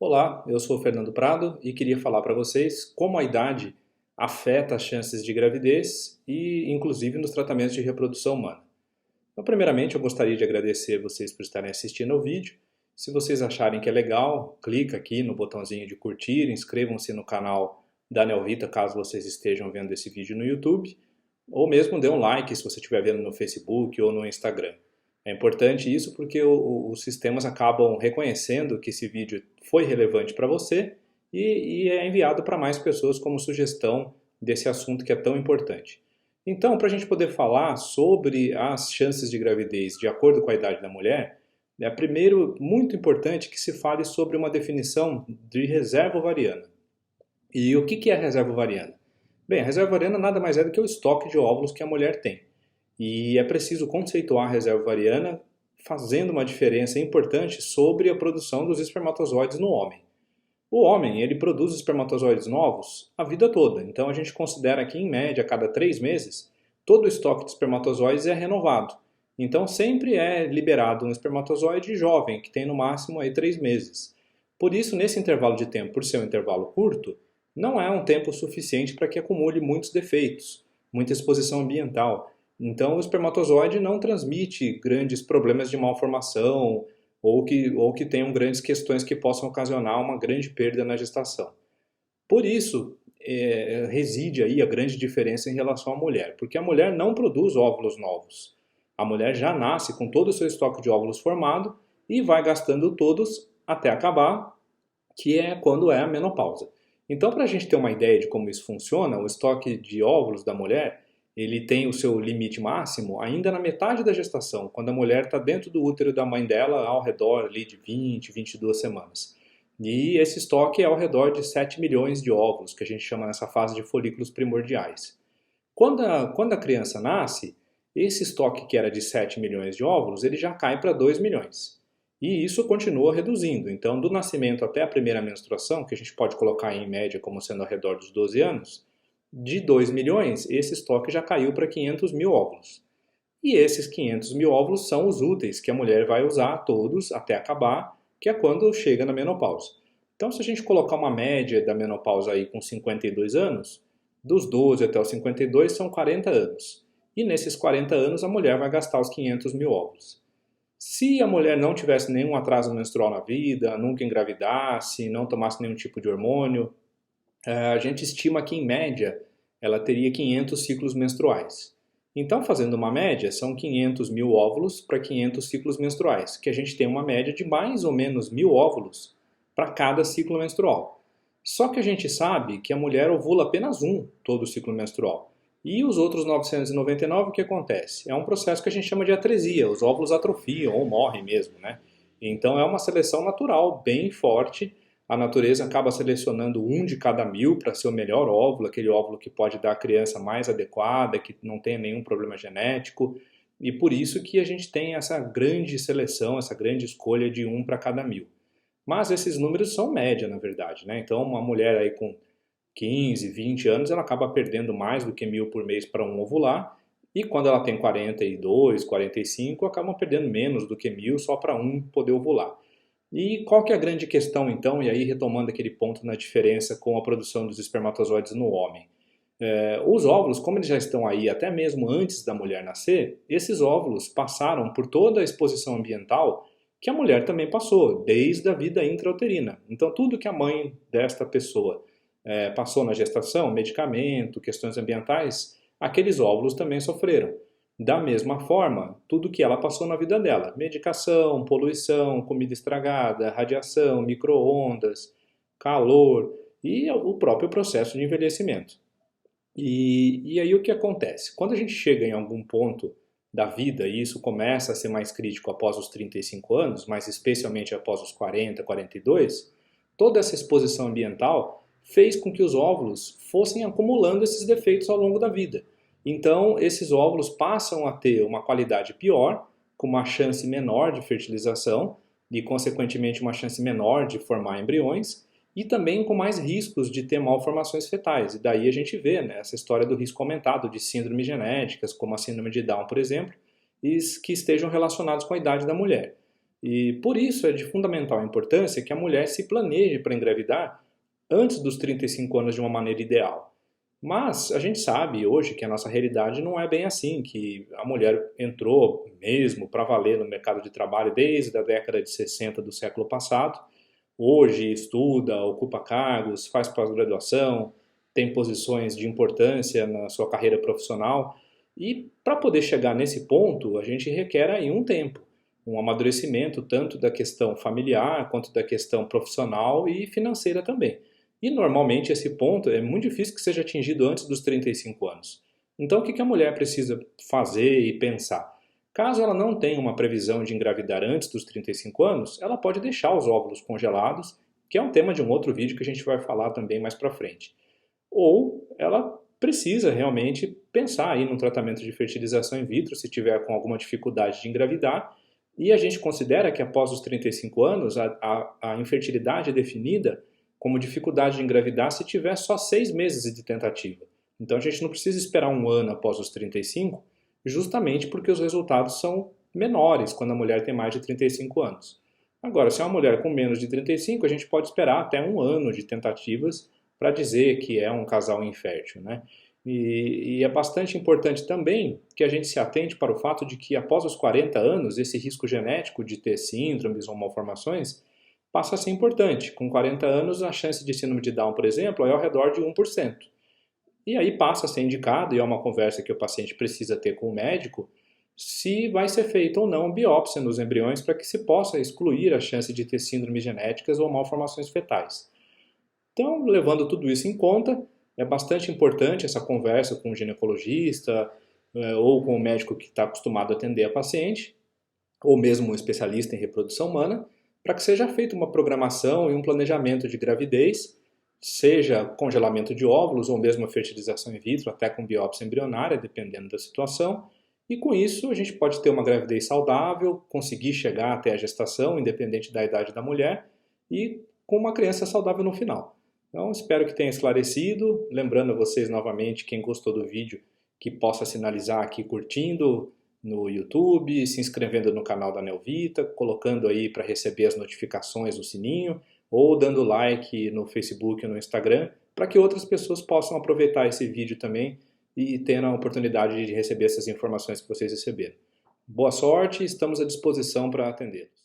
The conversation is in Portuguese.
Olá, eu sou o Fernando Prado e queria falar para vocês como a idade afeta as chances de gravidez e, inclusive, nos tratamentos de reprodução humana. Então, primeiramente, eu gostaria de agradecer vocês por estarem assistindo ao vídeo. Se vocês acharem que é legal, clica aqui no botãozinho de curtir, inscrevam-se no canal da Neovita caso vocês estejam vendo esse vídeo no YouTube, ou mesmo dê um like se você estiver vendo no Facebook ou no Instagram. É importante isso porque os sistemas acabam reconhecendo que esse vídeo foi relevante para você e é enviado para mais pessoas como sugestão desse assunto que é tão importante. Então, para a gente poder falar sobre as chances de gravidez de acordo com a idade da mulher, é primeiro muito importante que se fale sobre uma definição de reserva ovariana. E o que é a reserva ovariana? Bem, a reserva ovariana nada mais é do que o estoque de óvulos que a mulher tem. E é preciso conceituar a reserva ovariana fazendo uma diferença importante sobre a produção dos espermatozoides no homem. O homem, ele produz espermatozoides novos a vida toda, então a gente considera que em média, a cada 3 meses, todo o estoque de espermatozoides é renovado. Então sempre é liberado um espermatozoide jovem, que tem no máximo aí 3 meses. Por isso, nesse intervalo de tempo, por ser um intervalo curto, não é um tempo suficiente para que acumule muitos defeitos, muita exposição ambiental. Então o espermatozoide não transmite grandes problemas de malformação ou que tenham grandes questões que possam ocasionar uma grande perda na gestação. Por isso, reside aí a grande diferença em relação à mulher, porque a mulher não produz óvulos novos. A mulher já nasce com todo o seu estoque de óvulos formado e vai gastando todos até acabar, que é quando é a menopausa. Então, para a gente ter uma ideia de como isso funciona, o estoque de óvulos da mulher, ele tem o seu limite máximo ainda na metade da gestação, quando a mulher está dentro do útero da mãe dela, ao redor ali de 20, 22 semanas. E esse estoque é ao redor de 7 milhões de óvulos, que a gente chama nessa fase de folículos primordiais. Quando a criança nasce, esse estoque que era de 7 milhões de óvulos, ele já cai para 2 milhões. E isso continua reduzindo. Então, do nascimento até a primeira menstruação, que a gente pode colocar em média como sendo ao redor dos 12 anos, de 2 milhões, esse estoque já caiu para 500 mil óvulos. E esses 500 mil óvulos são os úteis, que a mulher vai usar todos até acabar, que é quando chega na menopausa. Então, se a gente colocar uma média da menopausa aí com 52 anos, dos 12 até os 52 são 40 anos. E nesses 40 anos a mulher vai gastar os 500 mil óvulos. Se a mulher não tivesse nenhum atraso menstrual na vida, nunca engravidasse, não tomasse nenhum tipo de hormônio, a gente estima que, em média, ela teria 500 ciclos menstruais. Então, fazendo uma média, são 500 mil óvulos para 500 ciclos menstruais, que a gente tem uma média de mais ou menos 1.000 óvulos para cada ciclo menstrual. Só que a gente sabe que a mulher ovula apenas um todo o ciclo menstrual. E os outros 999, o que acontece? É um processo que a gente chama de atresia, os óvulos atrofiam ou morrem mesmo, né? Então é uma seleção natural bem forte. A natureza acaba selecionando um de cada 1.000 para ser o melhor óvulo, aquele óvulo que pode dar a criança mais adequada, que não tenha nenhum problema genético. E por isso que a gente tem essa grande seleção, essa grande escolha de um para cada 1.000. Mas esses números são média, na verdade, né? Então uma mulher aí com 15, 20 anos, ela acaba perdendo mais do que 1.000 por mês para um ovular. E quando ela tem 42, 45, acabam perdendo menos do que 1.000 só para um poder ovular. E qual que é a grande questão então, e aí retomando aquele ponto na diferença com a produção dos espermatozoides no homem? Os óvulos, como eles já estão aí até mesmo antes da mulher nascer, esses óvulos passaram por toda a exposição ambiental que a mulher também passou, desde a vida intrauterina. Então tudo que a mãe desta pessoa passou na gestação, medicamento, questões ambientais, aqueles óvulos também sofreram. Da mesma forma, tudo que ela passou na vida dela, medicação, poluição, comida estragada, radiação, micro-ondas, calor e o próprio processo de envelhecimento. E aí o que acontece? Quando a gente chega em algum ponto da vida, e isso começa a ser mais crítico após os 35 anos, mas especialmente após os 40, 42, toda essa exposição ambiental fez com que os óvulos fossem acumulando esses defeitos ao longo da vida. Então, esses óvulos passam a ter uma qualidade pior, com uma chance menor de fertilização e, consequentemente, uma chance menor de formar embriões e também com mais riscos de ter malformações fetais. E daí a gente vê, né, essa história do risco aumentado de síndromes genéticas, como a síndrome de Down, por exemplo, que estejam relacionados com a idade da mulher. E por isso é de fundamental importância que a mulher se planeje para engravidar antes dos 35 anos de uma maneira ideal. Mas a gente sabe hoje que a nossa realidade não é bem assim, que a mulher entrou mesmo para valer no mercado de trabalho desde a década de 60 do século passado. Hoje estuda, ocupa cargos, faz pós-graduação, tem posições de importância na sua carreira profissional. E para poder chegar nesse ponto, a gente requer aí um tempo, um amadurecimento tanto da questão familiar quanto da questão profissional e financeira também. E normalmente esse ponto é muito difícil que seja atingido antes dos 35 anos. Então o que a mulher precisa fazer e pensar? Caso ela não tenha uma previsão de engravidar antes dos 35 anos, ela pode deixar os óvulos congelados, que é um tema de um outro vídeo que a gente vai falar também mais para frente. Ou ela precisa realmente pensar aí num tratamento de fertilização in vitro se tiver com alguma dificuldade de engravidar. E a gente considera que após os 35 anos a infertilidade é definida como dificuldade de engravidar se tiver só 6 meses de tentativa. Então a gente não precisa esperar um ano após os 35, justamente porque os resultados são menores quando a mulher tem mais de 35 anos. Agora, se é uma mulher com menos de 35, a gente pode esperar até um ano de tentativas para dizer que é um casal infértil, né? E é bastante importante também que a gente se atente para o fato de que após os 40 anos, esse risco genético de ter síndromes ou malformações passa a ser importante. Com 40 anos, a chance de síndrome de Down, por exemplo, é ao redor de 1%. E aí passa a ser indicado, e é uma conversa que o paciente precisa ter com o médico, se vai ser feita ou não biópsia nos embriões para que se possa excluir a chance de ter síndromes genéticas ou malformações fetais. Então, levando tudo isso em conta, é bastante importante essa conversa com o ginecologista ou com o médico que está acostumado a atender a paciente, ou mesmo um especialista em reprodução humana, para que seja feita uma programação e um planejamento de gravidez, seja congelamento de óvulos ou mesmo a fertilização in vitro, até com biópsia embrionária, dependendo da situação. E com isso a gente pode ter uma gravidez saudável, conseguir chegar até a gestação, independente da idade da mulher, e com uma criança saudável no final. Então espero que tenha esclarecido, lembrando a vocês novamente, quem gostou do vídeo, que possa sinalizar aqui curtindo no YouTube, se inscrevendo no canal da Neovita, colocando aí para receber as notificações no sininho, ou dando like no Facebook e no Instagram, para que outras pessoas possam aproveitar esse vídeo também e ter a oportunidade de receber essas informações que vocês receberam. Boa sorte, estamos à disposição para atendê-los.